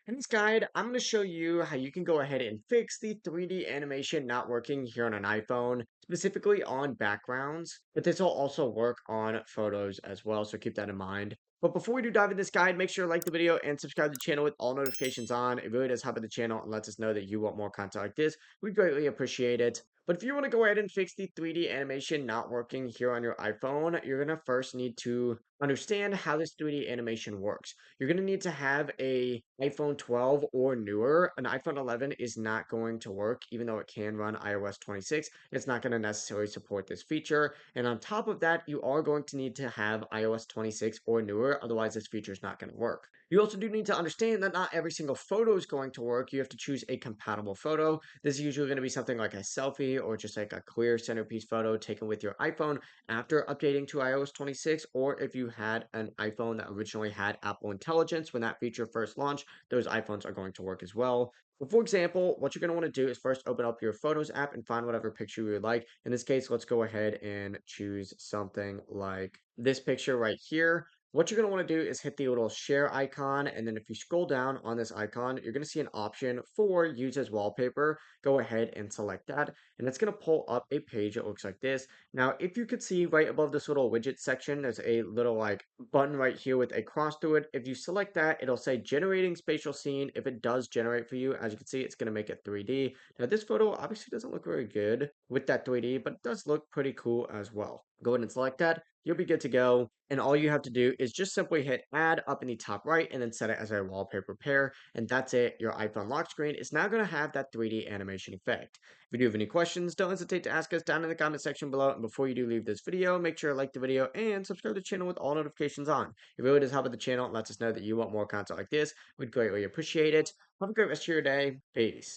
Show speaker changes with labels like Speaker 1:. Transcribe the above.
Speaker 1: In this guide, I'm going to show you how you can go ahead and fix the 3D animation not working here on an iPhone, specifically on backgrounds, but this will also work on photos as well, so keep that in mind. But before we do dive in this guide, make sure to like the video and subscribe to the channel with all notifications on. It really does help out the channel and lets us know that you want more content like this. We greatly appreciate it. But if you want to go ahead and fix the 3D animation not working here on your iPhone, you're going to first need to understand how this 3D animation works. You're going to need to have a iPhone 12 or newer. An iPhone 11 is not going to work, even though it can run iOS 26. It's not going to necessarily support this feature. And on top of that, you are going to need to have iOS 26 or newer. Otherwise, this feature is not going to work. You also do need to understand that not every single photo is going to work. You have to choose a compatible photo. This is usually going to be something like a selfie or just like a clear centerpiece photo taken with your iPhone after updating to iOS 26, or if you had an iPhone that originally had Apple Intelligence when that feature first launched, those iPhones are going to work as well. But for example, what you're going to want to do is first open up your Photos app and find whatever picture you would like. In this case, let's go ahead and choose something like this picture right here. What you're going to want to do is hit the little share icon, and then if you scroll down on this icon, you're going to see an option for use as wallpaper. Go ahead and select that, and it's going to pull up a page that looks like this. Now, if you could see right above this little widget section, there's a little like button right here with a cross through it. If you select that, it'll say generating spatial scene. If it does generate for you, as you can see, it's going to make it 3D. Now, this photo obviously doesn't look very good with that 3D, but it does look pretty cool as well. Go ahead and select that. You'll be good to go. And all you have to do is just simply hit add up in the top right and then set it as a wallpaper pair. And that's it. Your iPhone lock screen is now going to have that 3D animation effect. If you do have any questions, don't hesitate to ask us down in the comment section below. And before you do leave this video, make sure to like the video and subscribe to the channel with all notifications on. It really does help with the channel and lets us know that you want more content like this. We'd greatly appreciate it. Have a great rest of your day. Peace.